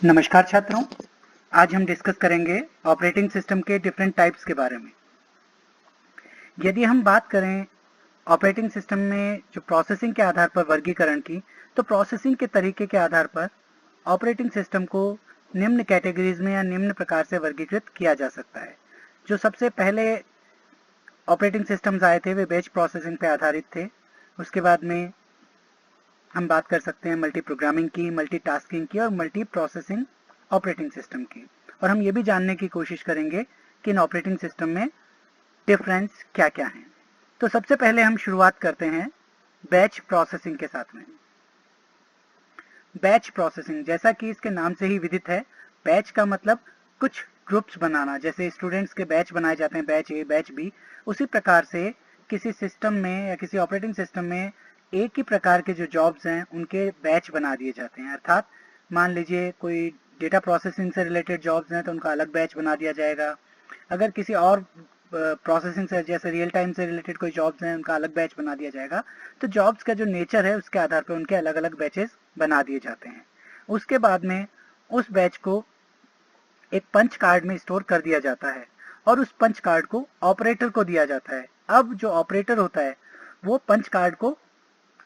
नमस्कार छात्रों, आज हम डिस्कस करेंगे ऑपरेटिंग सिस्टम के डिफरेंट टाइप्स के बारे में। यदि हम बात करें ऑपरेटिंग सिस्टम में जो प्रोसेसिंग के आधार पर वर्गीकरण की, तो प्रोसेसिंग के तरीके के आधार पर ऑपरेटिंग सिस्टम को निम्न कैटेगरीज में या निम्न प्रकार से वर्गीकृत किया जा सकता है। जो सबसे पहले ऑपरेटिंग सिस्टम्स आए थे वे बैच प्रोसेसिंग पे आधारित थे। उसके बाद में हम बात कर सकते हैं मल्टी प्रोग्रामिंग की, मल्टी टास्किंग की और मल्टी प्रोसेसिंग ऑपरेटिंग सिस्टम की। और हम ये भी जानने की कोशिश करेंगे कि इन ऑपरेटिंग सिस्टम में डिफरेंस क्या क्या है। तो सबसे पहले हम शुरुआत करते हैं बैच प्रोसेसिंग के साथ में। बैच प्रोसेसिंग, जैसा कि इसके नाम से ही विदित है, बैच का मतलब कुछ ग्रुप्स बनाना। जैसे स्टूडेंट्स के बैच बनाए जाते हैं, बैच ए, बैच बी, उसी प्रकार से किसी सिस्टम में या किसी ऑपरेटिंग सिस्टम में एक ही प्रकार के जो जॉब्स हैं उनके बैच बना दिए जाते हैं। अर्थात मान लीजिए कोई डेटा प्रोसेसिंग से रिलेटेड जॉब्स हैं तो उनका अलग बैच बना दिया जाएगा। अगर किसी और प्रोसेसिंग से जैसे रियल टाइम से रिलेटेड कोई जॉब्स हैं उनका अलग बैच बना दिया जाएगा। तो जॉब्स का जो नेचर है उसके आधार पर उनके अलग अलग बैचेस बना दिए जाते हैं। उसके बाद में उस बैच को एक पंच कार्ड में स्टोर कर दिया जाता है और उस पंच कार्ड को ऑपरेटर को दिया जाता है। अब जो ऑपरेटर होता है वो पंच कार्ड को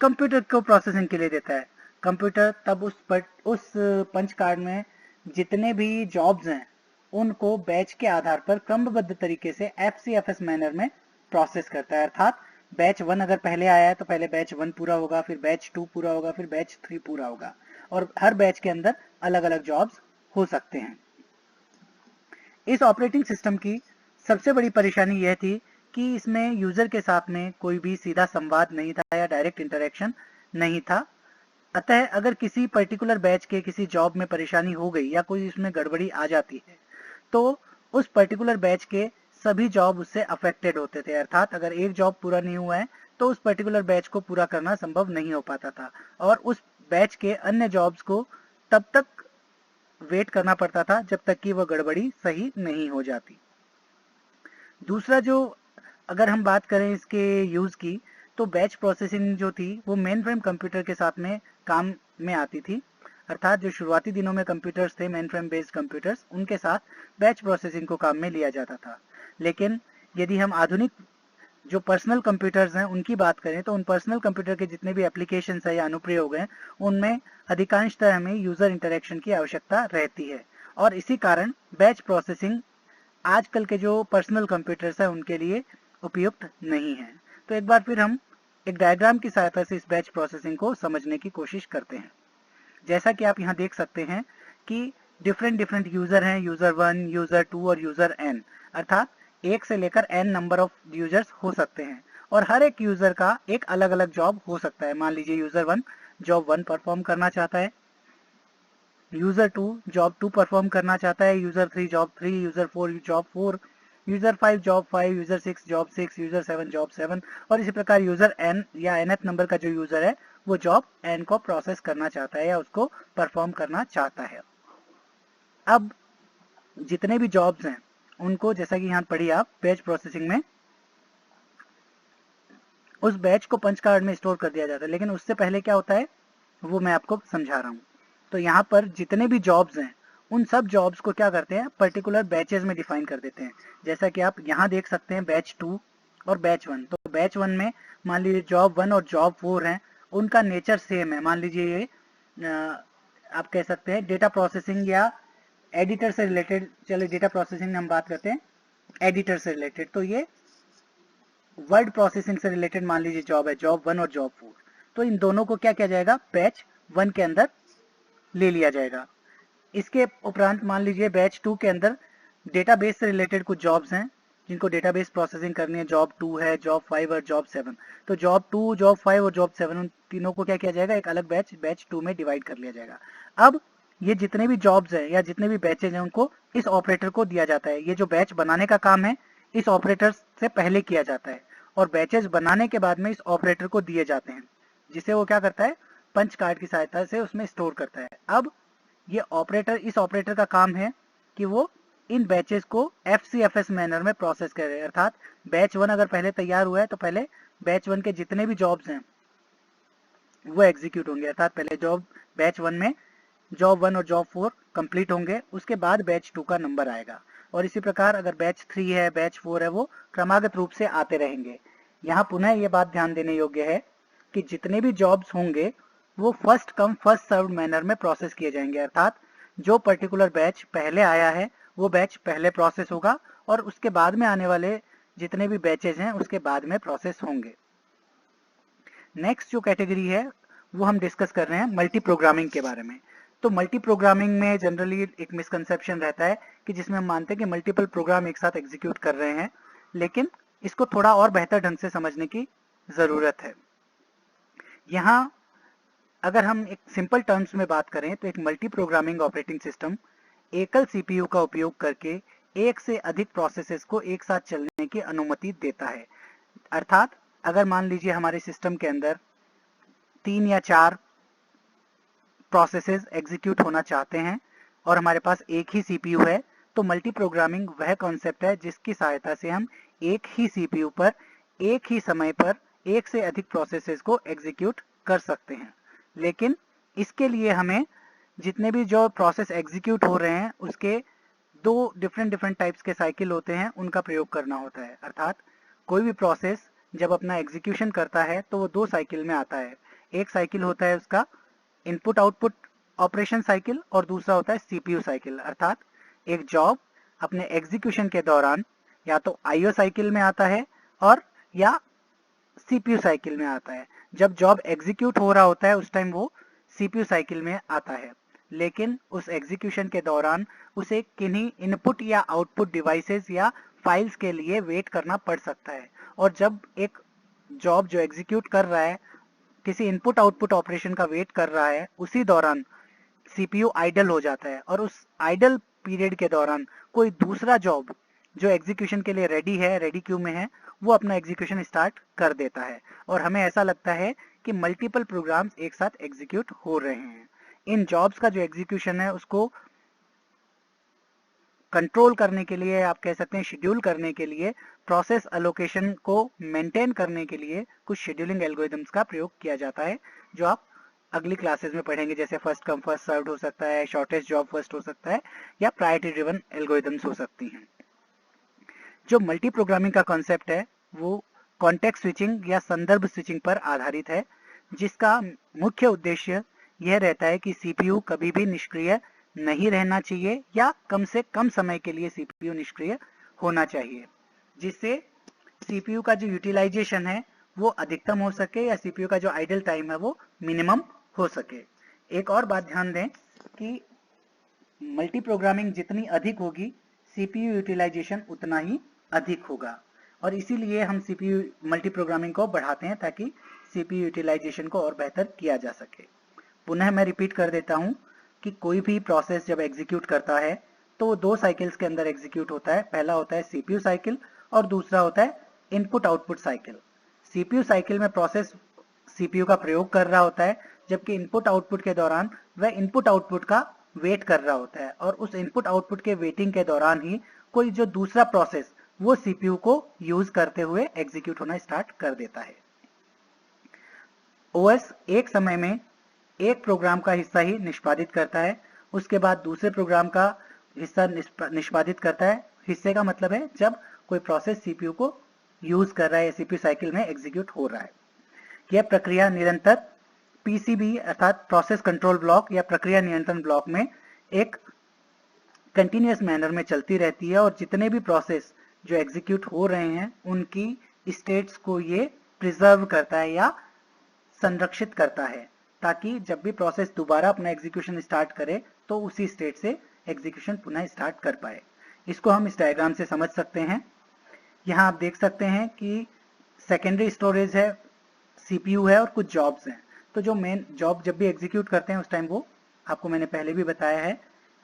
कंप्यूटर को प्रोसेसिंग के लिए देता है। कंप्यूटर तब उस पंच कार्ड में जितने भी जॉब्स हैं उनको बैच के आधार पर क्रमबद्ध तरीके से FCFS मैनर में प्रोसेस करता है। अर्थात बैच 1 अगर पहले आया है तो पहले बैच 1 पूरा होगा, फिर बैच 2 पूरा होगा, फिर बैच 3 पूरा होगा और हर बैच के अंदर अलग अलग जॉब्स हो सकते हैं। इस ऑपरेटिंग सिस्टम की सबसे बड़ी परेशानी यह थी कि इसमें यूजर के साथ में कोई भी सीधा संवाद नहीं था या डायरेक्ट इंटरेक्शन नहीं था। अतः अगर किसी पर्टिकुलर बैच के किसी जॉब में परेशानी हो गई या कोई इसमें गड़बड़ी आ जाती है तो उस पर्टिकुलर बैच के सभी जॉब उससे अफेक्टेड होते थे। अर्थात अगर एक जॉब पूरा नहीं हुआ है तो उस पर्टिकुलर बैच को पूरा करना संभव नहीं हो पाता था और उस बैच के अन्य जॉब्स को तब तक वेट करना पड़ता था जब तक कि वह गड़बड़ी सही नहीं हो जाती। दूसरा जो अगर हम बात करें इसके यूज की, तो बैच प्रोसेसिंग जो थी वो मेन फ्रेम कंप्यूटर के साथ में काम में आती थी। अर्थात जो शुरुआती दिनों में कंप्यूटर्स थे, मेन फ्रेम बेस्ड कंप्यूटर्स, उनके साथ बैच प्रोसेसिंग को काम में लिया जाता था। लेकिन यदि हम आधुनिक जो पर्सनल कंप्यूटर्स हैं उनकी बात करें तो उन पर्सनल कंप्यूटर के जितने भी एप्लीकेशन है या अनुप्रयोग हैं उनमें अधिकांशतः हमें यूजर इंटरेक्शन की आवश्यकता रहती है और इसी कारण बैच प्रोसेसिंग आजकल के जो पर्सनल कंप्यूटर्स हैं उनके लिए उपयुक्त नहीं है। तो एक बार फिर हम एक डायग्राम की सहायता से इस बैच प्रोसेसिंग को समझने की कोशिश करते हैं। जैसा कि आप यहाँ देख सकते हैं कि डिफरेंट यूजर हैं, यूजर 1, यूजर 2 और यूजर n। अर्थात एक से लेकर n नंबर ऑफ यूजर्स हो सकते हैं और हर एक यूजर का एक अलग अलग जॉब हो सकता है। मान लीजिए यूजर 1 जॉब 1 परफॉर्म करना चाहता है, यूजर 2 जॉब 2 परफॉर्म करना चाहता है, user 3 job 3, user 4 job 4, user 5 job 5, user 6 job 6, user 7 job 7 और इसी प्रकार यूजर n या nth नंबर का जो यूजर है वो जॉब n को प्रोसेस करना चाहता है या उसको परफॉर्म करना चाहता है। अब जितने भी जॉब्स हैं उनको, जैसा कि यहाँ पढ़िए आप, बैच प्रोसेसिंग में उस बैच को पंच कार्ड में स्टोर कर दिया जाता है। लेकिन उससे पहले क्या होता है वो मैं आपको समझा रहा हूँ। तो यहाँ पर जितने भी जॉब्स हैं उन सब जॉब्स को क्या करते हैं, पर्टिकुलर बैचेस में डिफाइन कर देते हैं। जैसा कि आप यहाँ देख सकते हैं बैच 2 और बैच 1। तो बैच 1 में मान लीजिए जॉब 1 और जॉब 4 हैं, उनका नेचर सेम है। मान लीजिए ये आप कह सकते हैं डेटा प्रोसेसिंग या एडिटर से रिलेटेड। चलिए डेटा प्रोसेसिंग में हम बात करते हैं एडिटर से रिलेटेड। तो ये वर्ड प्रोसेसिंग से रिलेटेड मान लीजिए जॉब है, जॉब 1 और जॉब 4। तो इन दोनों को क्या किया जाएगा, बैच 1 के अंदर ले लिया जाएगा। इसके उपरांत मान लीजिए बैच 2 के अंदर डेटाबेस से रिलेटेड कुछ जॉब्स हैं जिनको डेटाबेस प्रोसेसिंग करनी है, जॉब 2 है, जॉब 5 और जॉब 7। तो जॉब 2, जॉब 5 और जॉब 7 उन तीनों को क्या किया जाएगा, एक अलग बैच 2 में डिवाइड कर लिया जाएगा। अब ये जितने भी जॉब्स हैं या जितने भी बैचेज हैं उनको इस ऑपरेटर को दिया जाता है। ये जो बैच बनाने का काम है इस ऑपरेटर से पहले किया जाता है और बैचेज बनाने के बाद में इस ऑपरेटर को दिए जाते हैं, जिसे वो क्या करता है, पंच कार्ड की सहायता से उसमें स्टोर करता है। अब ये ऑपरेटर, इस ऑपरेटर का काम है कि वो इन बैचेस को FCFS मैनर में प्रोसेस करे। अर्थात बैच 1 अगर पहले तैयार हुआ है तो पहले बैच 1 के जितने भी जॉब्स हैं वो एग्जीक्यूट होंगे। अर्थात पहले जॉब बैच 1 में जॉब 1 और जॉब 4 कंप्लीट होंगे, उसके बाद बैच 2 का नंबर आएगा। और इसी प्रकार अगर बैच 3 है, बैच 4 है, वो क्रमागत रूप से आते रहेंगे। यहाँ पुनः ये बात ध्यान देने योग्य है कि जितने भी जॉब्स होंगे वो first come first served manner में प्रोसेस किए जाएंगे, अर्थात जो पर्टिकुलर बैच पहले आया है वो बैच पहले प्रोसेस होगा और उसके बाद में आने वाले जितने भी बैचेज हैं उसके बाद में प्रोसेस होंगे। नेक्स्ट जो कैटेगरी है वो हम डिस्कस कर रहे हैं मल्टी प्रोग्रामिंग के बारे में। तो मल्टी प्रोग्रामिंग में जनरली एक मिसकंसेप्शन रहता है कि जिसमें हम मानते हैं कि मल्टीपल प्रोग्राम एक साथ एग्जीक्यूट कर रहे हैं, लेकिन इसको थोड़ा और बेहतर ढंग से समझने की जरूरत है। यहाँ अगर हम एक सिंपल टर्म्स में बात करें तो एक मल्टी प्रोग्रामिंग ऑपरेटिंग सिस्टम एकल सीपीयू का उपयोग करके एक से अधिक प्रोसेसेस को एक साथ चलने की अनुमति देता है। अर्थात अगर मान लीजिए हमारे सिस्टम के अंदर 3 या 4 प्रोसेसेस एग्जीक्यूट होना चाहते हैं और हमारे पास एक ही सीपीयू है, तो मल्टी प्रोग्रामिंग वह कॉन्सेप्ट है जिसकी सहायता से हम एक ही सीपीयू पर एक ही समय पर एक से अधिक प्रोसेसेस को एग्जीक्यूट कर सकते हैं। लेकिन इसके लिए हमें जितने भी जो प्रोसेस एग्जीक्यूट हो रहे हैं उसके 2 डिफरेंट टाइप्स के साइकिल होते हैं, उनका प्रयोग करना होता है। अर्थात कोई भी प्रोसेस जब अपना एग्जीक्यूशन करता है तो वो 2 साइकिल में आता है। एक साइकिल होता है उसका इनपुट आउटपुट ऑपरेशन साइकिल और दूसरा होता है सीपीयू साइकिल। अर्थात एक जॉब अपने एग्जीक्यूशन के दौरान या तो आईओ साइकिल में आता है और या सीपीयू साइकिल में आता है। जब जॉब एग्जीक्यूट हो रहा होता है उस टाइम वो सीपीयू साइकिल में आता है, लेकिन उस एग्जीक्यूशन के दौरान उसे किन्हीं इनपुट या आउटपुट डिवाइसेस या फाइल्स के लिए वेट करना पड़ सकता है। और जब एक जॉब जो एग्जीक्यूट कर रहा है किसी इनपुट आउटपुट ऑपरेशन का वेट कर रहा है, उसी दौरान सीपीयू आइडल हो जाता है और उस आइडल पीरियड के दौरान कोई दूसरा जॉब जो एग्जीक्यूशन के लिए रेडी है, रेडी क्यू में है, वो अपना एग्जीक्यूशन स्टार्ट कर देता है और हमें ऐसा लगता है कि मल्टीपल प्रोग्राम्स एक साथ एग्जीक्यूट हो रहे हैं। इन जॉब्स का जो एग्जीक्यूशन है उसको कंट्रोल करने के लिए, आप कह सकते हैं शेड्यूल करने के लिए, प्रोसेस एलोकेशन को मेंटेन करने के लिए कुछ शेड्यूलिंग एल्गोरिथम्स का प्रयोग किया जाता है, जो आप अगली क्लासेस में पढ़ेंगे। जैसे फर्स्ट कम फर्स्ट सर्व्ड हो सकता है, शॉर्टेस्ट जॉब फर्स्ट हो सकता है या प्रायोरिटी ड्रिवन एल्गोरिथम्स हो सकती हैं। जो मल्टी प्रोग्रामिंग का कॉन्सेप्ट है वो कॉन्टेक्स्ट स्विचिंग या संदर्भ स्विचिंग पर आधारित है, जिसका मुख्य उद्देश्य यह रहता है कि सीपीयू कभी भी निष्क्रिय नहीं रहना चाहिए या कम से कम समय के लिए सीपीयू निष्क्रिय होना चाहिए, जिससे सीपीयू का जो यूटिलाइजेशन है वो अधिकतम हो सके या सीपीयू का जो आइडल टाइम है वो मिनिमम हो सके। एक और बात ध्यान दें कि मल्टी प्रोग्रामिंग जितनी अधिक होगी सीपीयू यूटिलाइजेशन उतना ही अधिक होगा और इसीलिए हम सीपीयू मल्टी प्रोग्रामिंग को बढ़ाते हैं ताकि सीपीयू यूटिलाइजेशन को और बेहतर किया जा सके। पुनः मैं रिपीट कर देता हूं कि कोई भी प्रोसेस जब एग्जीक्यूट करता है तो वो 2 साइकिल्स के अंदर एग्जीक्यूट होता है। पहला होता है सीपीयू साइकिल और दूसरा होता है input output cycle. CPU cycle में प्रोसेस सीपीयू का प्रयोग कर रहा होता है, जबकि इनपुट आउटपुट के दौरान वह इनपुट आउटपुट का वेट कर रहा होता है और उस इनपुट आउटपुट के वेटिंग के दौरान ही कोई जो दूसरा प्रोसेस वो सीपीयू को यूज करते हुए एग्जीक्यूट होना स्टार्ट कर देता है। ओएस एक समय में एक प्रोग्राम का हिस्सा ही निष्पादित करता है, उसके बाद दूसरे प्रोग्राम का हिस्सा निष्पादित करता है। हिस्से का मतलब है जब कोई प्रोसेस सीपीयू को यूज कर रहा है या सीपीयू साइकिल में एग्जीक्यूट हो रहा है। यह प्रक्रिया निरंतर पीसीबी अर्थात प्रोसेस कंट्रोल ब्लॉक या प्रक्रिया नियंत्रण ब्लॉक में एक कंटिन्यूअस मैनर में चलती रहती है और जितने भी प्रोसेस जो एग्जीक्यूट हो रहे हैं उनकी स्टेट्स को ये प्रिजर्व करता है या संरक्षित करता है, ताकि जब भी प्रोसेस दोबारा अपना एग्जीक्यूशन स्टार्ट करे तो उसी स्टेट से एग्जीक्यूशन पुनः स्टार्ट कर पाए। इसको हम इस डायग्राम से समझ सकते हैं। यहाँ आप देख सकते हैं कि सेकेंडरी स्टोरेज है, सीपीयू है और कुछ जॉब्स हैं। तो जो मेन जॉब जब भी एग्जीक्यूट करते हैं उस टाइम वो आपको मैंने पहले भी बताया है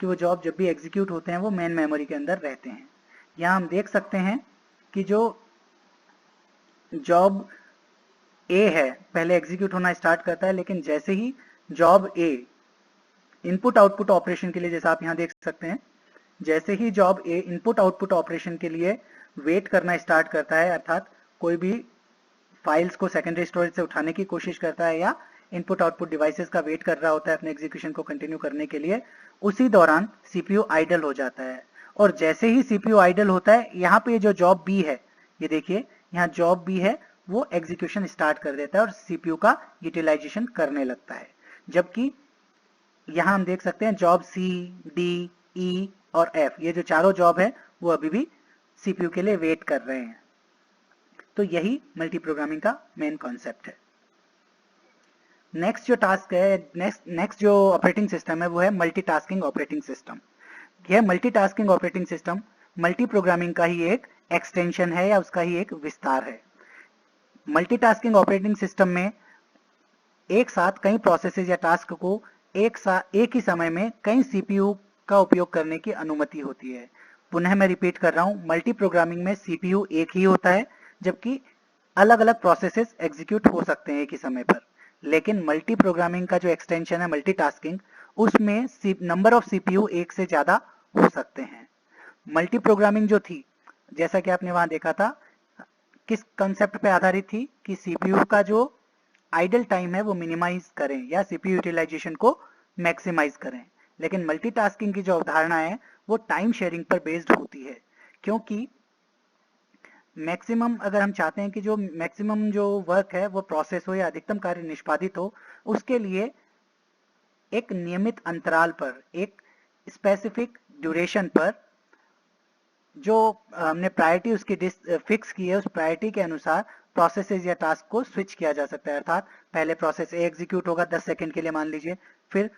कि वो जॉब जब भी एग्जीक्यूट होते हैं वो मेन मेमोरी के अंदर रहते हैं। यहाँ हम देख सकते हैं कि जो जॉब ए है पहले एग्जीक्यूट होना स्टार्ट करता है, लेकिन जैसे ही job A input output operation के लिए, जैसा आप यहाँ देख सकते हैं, जैसे ही job A input output operation के लिए वेट करना स्टार्ट करता है, अर्थात कोई भी फाइल्स को सेकेंडरी स्टोरेज से उठाने की कोशिश करता है या इनपुट आउटपुट डिवाइसेस का वेट कर रहा होता है अपने एग्जीक्यूशन को कंटिन्यू करने के लिए, उसी दौरान सीपीयू आइडल हो जाता है। और जैसे ही सीपीयू आइडल होता है, यहाँ पे जो जॉब बी है, ये देखिए यहाँ जॉब बी है, वो एग्जीक्यूशन स्टार्ट कर देता है और सीपीयू का यूटिलाइजेशन करने लगता है। जबकि यहाँ हम देख सकते हैं जॉब सी, डी, ई और एफ, ये जो चारों जॉब है वो अभी भी सीपीयू के लिए वेट कर रहे हैं। तो यही मल्टी प्रोग्रामिंग का मेन कॉन्सेप्ट है। नेक्स्ट जो टास्क है, नेक्स्ट जो ऑपरेटिंग सिस्टम है वो है मल्टीटास्किंग ऑपरेटिंग सिस्टम। यह multitasking operating system multi programming का ही एक एक्सटेंशन है या उसका ही एक विस्तार है। मल्टीटास्किंग ऑपरेटिंग सिस्टम में एक साथ कई प्रोसेसेस या टास्क को एक ही समय में कई सीपीयू का उपयोग करने की अनुमति होती है। पुनः मैं रिपीट कर रहा हूं, मल्टी प्रोग्रामिंग में सीपीयू एक ही होता है, जबकि अलग अलग प्रोसेसेस एग्जीक्यूट हो सकते हैं एक ही समय पर। लेकिन मल्टी प्रोग्रामिंग का जो एक्सटेंशन है मल्टीटास्किंग, उसमें नंबर ऑफ सीपीयू एक से ज्यादा हो सकते हैं। मल्टी प्रोग्रामिंग जो थी, जैसा कि आपने वहां देखा था, किस कंसेप्ट पे आधारित थी कि सीपीयू का जो आइडल टाइम है वो मिनिमाइज करें या सीपीयू यूटिलाइजेशन को मैक्सिमाइज करें। लेकिन मल्टीटास्किंग की जो अवधारणा है वो टाइम शेयरिंग पर बेस्ड होती है, क्योंकि मैक्सिमम अगर हम चाहते हैं कि जो मैक्सिमम जो वर्क है वो प्रोसेस हो या अधिकतम कार्य निष्पादित हो, उसके लिए एक नियमित अंतराल पर, एक स्पेसिफिक ड्यूरेशन पर जो हमने प्रायोरिटी उसकी फिक्स की है, उस प्रायोरिटी के अनुसार प्रोसेसेस या टास्क को स्विच किया जा सकता है। अर्थात पहले प्रोसेस ए एग्जीक्यूट होगा 10 सेकंड के लिए मान लीजिए, फिर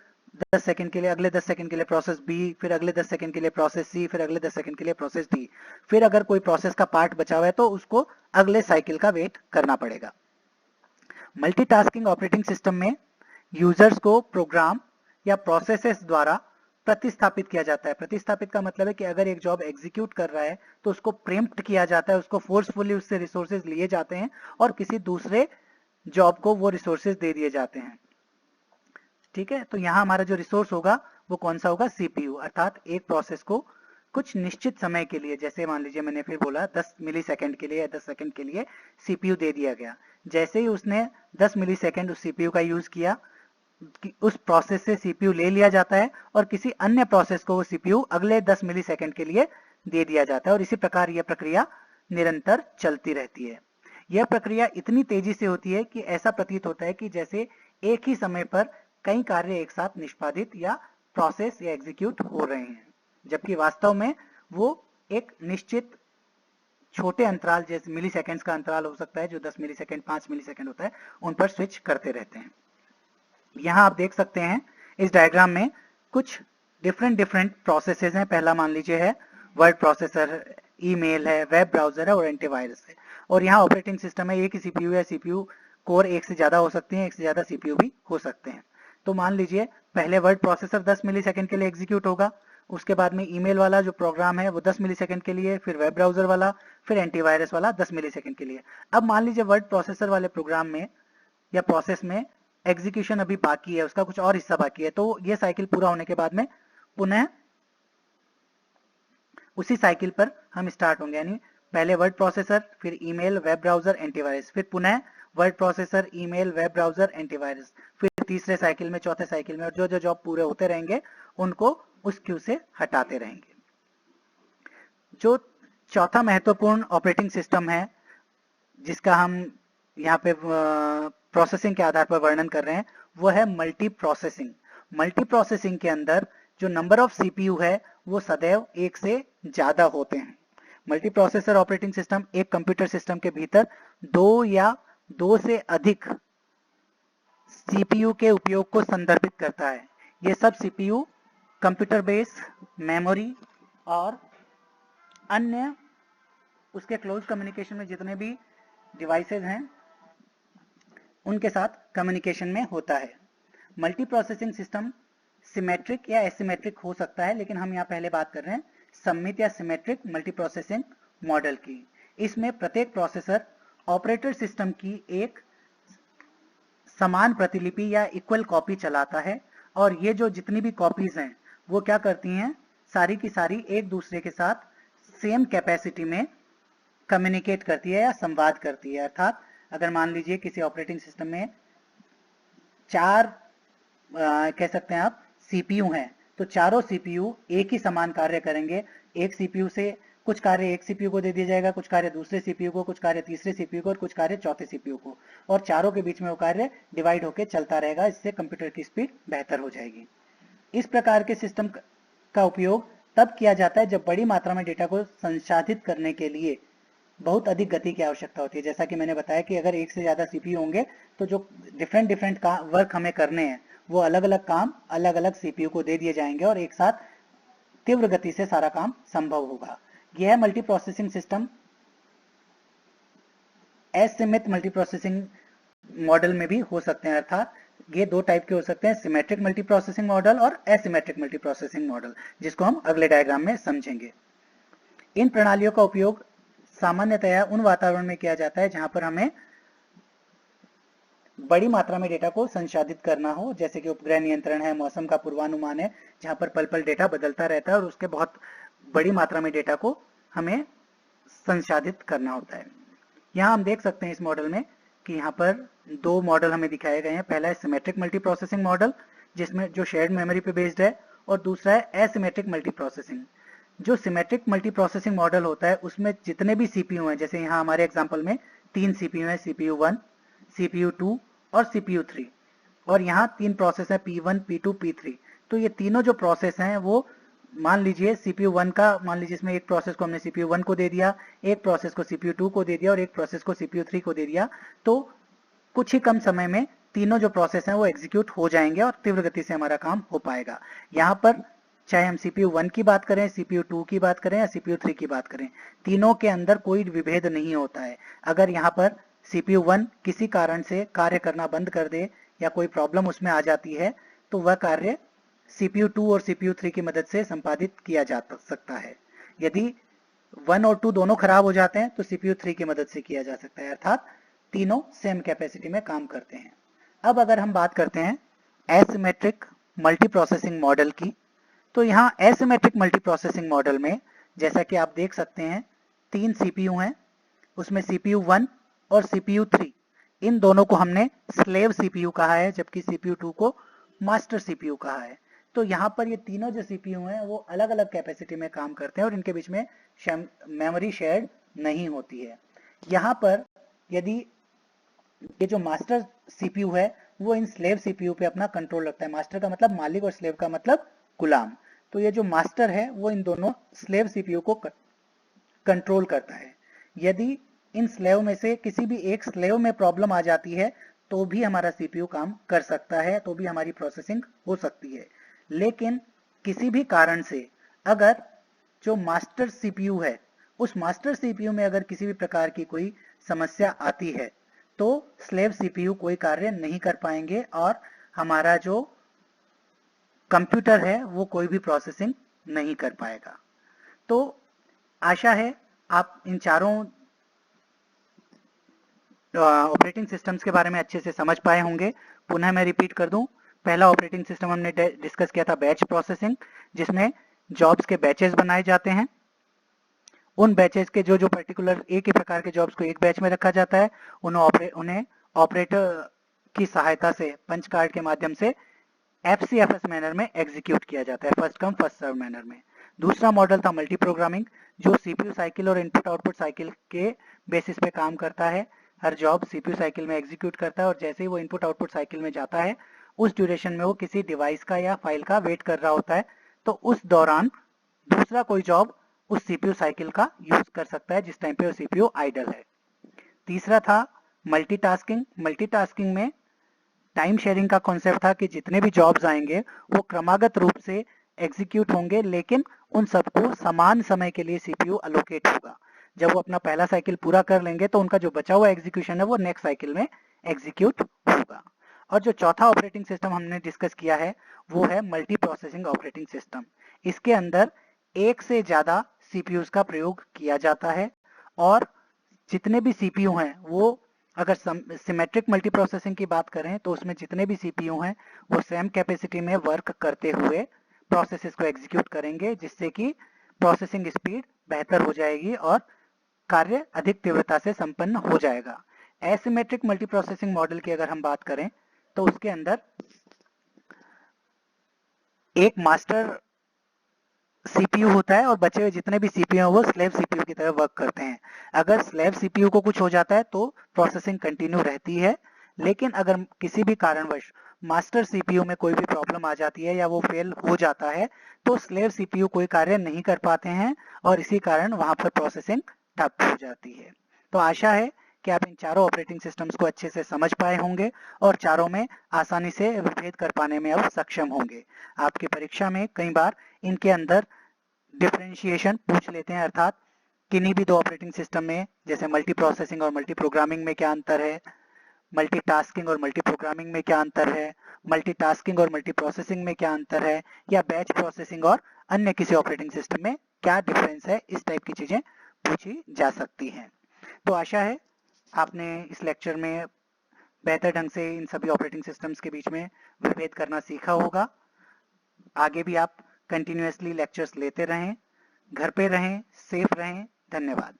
10 सेकंड के लिए, अगले 10 सेकंड के लिए प्रोसेस बी, फिर अगले 10 सेकंड के लिए प्रोसेस सी, फिर अगले 10 सेकंड के लिए प्रोसेस डी। फिर अगर कोई प्रोसेस का पार्ट बचा हुआ है तो उसको अगले साइकिल का वेट करना पड़ेगा। मल्टीटास्किंग ऑपरेटिंग सिस्टम में यूजर्स को प्रोग्राम या प्रोसेसेस द्वारा प्रतिस्थापित किया जाता है। प्रतिस्थापित का मतलब है कि अगर एक जॉब एग्जीक्यूट कर रहा है तो उसको प्रीम्प्ट किया जाता है, उसको फोर्सफुली उससे रिसोर्सेज लिए जाते हैं और किसी दूसरे जॉब को वो रिसोर्सेज दे दिए जाते हैं। ठीक है, तो यहाँ हमारा जो रिसोर्स होगा वो कौन सा होगा? सीपीयू। अर्थात एक प्रोसेस को कुछ निश्चित समय के लिए, जैसे मान लीजिए मैंने फिर बोला 10 मिली सेकेंड के लिए या 10 सेकेंड के लिए सीपीयू दे दिया गया। जैसे ही उसने 10 मिली सेकेंड उस सीपीयू का यूज किया, उस प्रोसेस से सीपीयू ले लिया जाता है और किसी अन्य प्रोसेस को वो सीपीयू अगले 10 मिली सेकेंड के लिए दे दिया जाता है और इसी प्रकार यह प्रक्रिया निरंतर चलती रहती है। यह प्रक्रिया इतनी तेजी से होती है कि ऐसा प्रतीत होता है कि जैसे एक ही समय पर कई कार्य एक साथ निष्पादित या प्रोसेस या एग्जीक्यूट हो रहे हैं, जबकि वास्तव में वो एक निश्चित छोटे अंतराल, जैसे मिली सेकेंड्स का अंतराल हो सकता है जो 10 मिली सेकेंड 5 मिली सेकेंड होता है, उन पर स्विच करते रहते हैं। यहाँ आप देख सकते हैं इस डायग्राम में कुछ डिफरेंट प्रोसेसेस हैं। पहला मान लीजिए है वर्ड प्रोसेसर, ईमेल है, वेब ब्राउजर है और एंटीवायरस है। और यहाँ ऑपरेटिंग सिस्टम है, एक ही सीपीयू है, सीपीयू कोर एक से ज्यादा हो सकती है, एक से ज्यादा सीपीयू भी हो सकते हैं। तो मान लीजिए पहले वर्ड प्रोसेसर 10 मिली सेकेंड के लिए एग्जीक्यूट होगा, उसके बाद में ईमेल वाला जो प्रोग्राम है वो 10 मिली सेकेंड के लिए, फिर वेब ब्राउजर वाला, फिर एंटीवायरस वाला 10 मिली सेकेंड के लिए। अब मान लीजिए वर्ड प्रोसेसर वाले प्रोग्राम में या प्रोसेस में एग्जीक्यूशन अभी बाकी है, उसका कुछ और हिस्सा बाकी है, तो ये साइकिल पूरा होने के बाद में पुनः उसी साइकिल पर हम स्टार्ट होंगे, यानी पहले वर्ड प्रोसेसर, फिर ईमेल, वेब ब्राउजर, एंटीवायरस, फिर पुनः word processor, email, web browser, antivirus, फिर तीसरे साइकिल में, चौथे साइकिल में, और जो जो जॉब पूरे होते रहेंगे उनको उस क्यू से हटाते रहेंगे। जो चौथा महत्वपूर्ण ऑपरेटिंग सिस्टम है जिसका हम यहाँ पे प्रोसेसिंग के आधार पर वर्णन कर रहे हैं, वो है मल्टी प्रोसेसिंग। मल्टी प्रोसेसिंग के अंदर जो नंबर ऑफ सीपीयू है वो सदैव एक से ज्यादा होते हैं। मल्टी प्रोसेसर ऑपरेटिंग सिस्टम एक कंप्यूटर सिस्टम के भीतर दो या दो से अधिक सीपीयू के उपयोग को संदर्भित करता है। ये सब सीपीयू कंप्यूटर बेस, मेमोरी और अन्य उसके क्लोज कम्युनिकेशन में जितने भी डिवाइसेज हैं उनके साथ कम्युनिकेशन में होता है। मल्टी प्रोसेसिंग सिस्टम सिमेट्रिक या एसिमेट्रिक हो सकता है, लेकिन हम यहाँ पहले बात कर रहे हैं सममित या सिमेट्रिक मल्टी प्रोसेसिंग मॉडल की। इसमें प्रत्येक प्रोसेसर ऑपरेटर सिस्टम की एक समान प्रतिलिपि या इक्वल कॉपी चलाता है और ये जो जितनी भी कॉपीज हैं वो क्या करती हैं, सारी की सारी एक दूसरे के साथ सेम कैपेसिटी में कम्युनिकेट करती है या संवाद करती है। अर्थात अगर मान लीजिए किसी ऑपरेटिंग सिस्टम में 4 कह सकते हैं आप सीपीयू हैं, तो चारों सीपीयू एक ही समान कार्य करेंगे। एक सीपीयू से कुछ कार्य एक सीपीयू को दे दिया जाएगा, कुछ कार्य दूसरे सीपीयू को, कुछ कार्य तीसरे सीपीयू को और कुछ कार्य चौथे सीपीयू को, और चारों के बीच में वो कार्य डिवाइड होकर चलता रहेगा। इससे कंप्यूटर की स्पीड बेहतर हो जाएगी। इस प्रकार के सिस्टम का उपयोग तब किया जाता है जब बड़ी मात्रा में डेटा को संसाधित करने के लिए बहुत अधिक गति की आवश्यकता होती है। जैसा कि मैंने बताया कि अगर एक से ज्यादा सीपीयू होंगे तो जो डिफरेंट का वर्क हमें करने हैं वो अलग अलग काम अलग अलग सीपीयू को दे दिए जाएंगे और एक साथ तीव्र गति से सारा काम संभव होगा। यह है मल्टी प्रोसेसिंग सिस्टम। असीमित मल्टी प्रोसेसिंग मॉडल में भी हो सकते हैं, अर्थात ये दो टाइप के हो सकते हैं, सिमेट्रिक मल्टी प्रोसेसिंग मॉडल और एसिमेट्रिक मल्टी प्रोसेसिंग मॉडल, जिसको हम अगले डायग्राम में समझेंगे। इन प्रणालियों का उपयोग सामान्यतया उन वातावरण में किया जाता है जहां पर हमें बड़ी मात्रा में डेटा को संसाधित करना हो, जैसे कि उपग्रह नियंत्रण है, मौसम का पूर्वानुमान है, जहां पर पल पल डेटा बदलता रहता है और उसके बहुत बड़ी मात्रा में डेटा को हमें संसाधित करना होता है। यहाँ हम देख सकते हैं इस मॉडल में कि यहाँ पर दो मॉडल हमें दिखाए गए हैं। पहला है सिमेट्रिक मल्टी प्रोसेसिंग मॉडल, जिसमें जो शेयर्ड मेमोरी पे बेस्ड है, और दूसरा है एसिमेट्रिक मल्टी प्रोसेसिंग। जो सिमेट्रिक मल्टी प्रोसेसिंग मॉडल होता है उसमें जितने भी सीपीयू हैं, जैसे यहाँ हमारे एग्जांपल में 3 सीपीयू हैं, सीपीयू 1, सीपीयू 2 और सीपीयू 3, और यहाँ 3 प्रोसेस है P1, P2, P3। तो ये तीनों जो प्रोसेस हैं वो मान लीजिए सीपीयू 1 का, मान लीजिए इसमें एक प्रोसेस को हमने सीपीयू 1 को दे दिया, एक प्रोसेस को सीपीयू 2 को दे दिया और एक प्रोसेस को सीपीयू 3 को दे दिया, तो कुछ ही कम समय में तीनों जो प्रोसेस हैं वो एग्जीक्यूट हो जाएंगे और तीव्र गति से हमारा काम हो पाएगा। यहाँ पर चाहे हम सीपीयू 1 की बात करें, सीपीयू 2 की बात करें या सीपीयू 3 की बात करें, तीनों के अंदर कोई विभेद नहीं होता है। अगर यहाँ पर सीपीयू 1 किसी कारण से कार्य करना बंद कर दे या कोई प्रॉब्लम उसमें आ जाती है तो वह कार्य सीपीयू 2 और सीपीयू 3 की मदद से संपादित किया जा सकता है। यदि 1 और 2 दोनों खराब हो जाते हैं तो सीपीयू 3 की मदद से किया जा सकता है, अर्थात तीनों सेम कैपेसिटी में काम करते हैं। अब अगर हम बात करते हैं एसिमेट्रिक मल्टी प्रोसेसिंग मॉडल की, तो यहाँ एसिमेट्रिक मल्टी प्रोसेसिंग मॉडल में जैसा कि आप देख सकते हैं 3 सीपीयू हैं, उसमें सीपीयू 1 और सीपीयू 3, इन दोनों को हमने स्लेव सीपीयू कहा है, जबकि सीपीयू 2 को मास्टर सीपीयू कहा है। तो यहाँ पर ये तीनों जो सीपीयू हैं वो अलग अलग कैपेसिटी में काम करते हैं और इनके बीच में मेमोरी शेयर्ड नहीं होती है। यहाँ पर यदि ये जो मास्टर सीपीयू है वो इन स्लेव सीपीयू पे अपना कंट्रोल रखता है। मास्टर का मतलब मालिक और स्लेव का मतलब गुलाम। तो ये जो मास्टर है वो इन दोनों स्लेव सीपीयू को कंट्रोल करता है। यदि इन स्लेव में से किसी भी एक स्लेव में प्रॉब्लम आ जाती है तो भी हमारा सीपीयू काम कर सकता है, तो भी हमारी प्रोसेसिंग हो सकती है। लेकिन किसी भी कारण से अगर जो मास्टर सीपीयू है उस मास्टर सीपीयू में अगर किसी भी प्रकार की कोई समस्या आती है तो स्लेव सीपीयू कोई कार्य नहीं कर पाएंगे और हमारा जो कंप्यूटर है वो कोई भी प्रोसेसिंग नहीं कर पाएगा। तो आशा है आप इन चारों ऑपरेटिंग सिस्टम्स के बारे में अच्छे से समझ पाए होंगे। पुनः मैं रिपीट कर दूं, पहला ऑपरेटिंग सिस्टम हमने डिस्कस किया था बैच प्रोसेसिंग, जिसमें जॉब्स के बैचेस बनाए जाते हैं। उन बैचेस के जो पर्टिकुलर एक ही प्रकार के जॉब्स को एक बैच में रखा जाता है, उन्हें ऑपरेटर की सहायता से पंच कार्ड के माध्यम से FCFS मैनर में एग्जीक्यूट किया जाता है, first come first serve manner में। दूसरा मॉडल था मल्टी प्रोग्रामिंग, जो सीपीयू साइकिल और इनपुट आउटपुट साइकिल के बेसिस पे काम करता है। हर जॉब सीपीयू साइकिल में एग्जीक्यूट करता है और जैसे ही वो इनपुट आउटपुट साइकिल में जाता है उस ड्यूरेशन में वो किसी डिवाइस का या फाइल का वेट कर रहा होता है, तो उस दौरान दूसरा कोई जॉब उस सीपीयू साइकिल का यूज कर सकता है जिस टाइम पे वो सीपीयू आइडल है। तीसरा था मल्टीटास्किंग। मल्टीटास्किंग में टाइम शेयरिंग का कॉन्सेप्ट था कि जितने भी जॉब्स आएंगे वो क्रमागत रूप से एग्जीक्यूट होंगे, लेकिन उन सबको समान समय के लिए सीपीयू अलोकेट होगा। जब वो अपना पहला साइकिल पूरा कर लेंगे तो उनका जो बचा हुआ एग्जीक्यूशन है वो नेक्स्ट साइकिल में एग्जीक्यूट होगा। और जो चौथा ऑपरेटिंग सिस्टम हमने डिस्कस किया है वो है मल्टी प्रोसेसिंग ऑपरेटिंग सिस्टम। इसके अंदर एक से ज्यादा सीपीयूज का प्रयोग किया जाता है और जितने भी सीपीयू हैं वो, अगर सिमेट्रिक मल्टी प्रोसेसिंग की बात करें तो उसमें जितने भी सीपीयू हैं वो सेम कैपेसिटी में वर्क करते हुए प्रोसेसेस को एग्जीक्यूट करेंगे, जिससे कि प्रोसेसिंग स्पीड बेहतर हो जाएगी और कार्य अधिक तीव्रता से संपन्न हो जाएगा। एसिमेट्रिक मल्टी प्रोसेसिंग मॉडल की अगर हम बात करें तो उसके अंदर एक मास्टर सीपीयू होता है और बचे हुए जितने भी सीपीयू हैं वो स्लेव सीपीयू की तरह वर्क करते हैं। अगर स्लेव सीपीयू को कुछ हो जाता है तो प्रोसेसिंग कंटिन्यू रहती है, लेकिन अगर किसी भी कारणवश मास्टर सीपीयू में कोई भी प्रॉब्लम आ जाती है या वो फेल हो जाता है तो स्लेव सीपीयू कोई कार्य नहीं कर पाते हैं और इसी कारण वहां पर प्रोसेसिंग ठप हो जाती है। तो आशा है कि आप इन चारों ऑपरेटिंग सिस्टम्स को अच्छे से समझ पाए होंगे और चारों में आसानी से विभेद कर पाने में अब सक्षम होंगे। आपकी परीक्षा में कई बार इनके अंदर डिफरेंशिएशन पूछ लेते हैं, अर्थात किन्हीं भी दो ऑपरेटिंग सिस्टम में जैसे मल्टी प्रोसेसिंग और मल्टी प्रोग्रामिंग में क्या अंतर है, मल्टीटास्किंग और मल्टी प्रोग्रामिंग में क्या अंतर है, मल्टीटास्किंग और मल्टी प्रोसेसिंग में क्या अंतर है, या बैच प्रोसेसिंग और अन्य किसी ऑपरेटिंग सिस्टम में क्या डिफरेंस है, इस टाइप की चीजें पूछी जा सकती हैं। तो आशा है आपने इस लेक्चर में बेहतर ढंग से इन सभी ऑपरेटिंग सिस्टम्स के बीच में विभेद करना सीखा होगा। आगे भी आप कंटिन्यूअसली लेक्चर्स लेते रहें, घर पे रहें, सेफ रहें। धन्यवाद।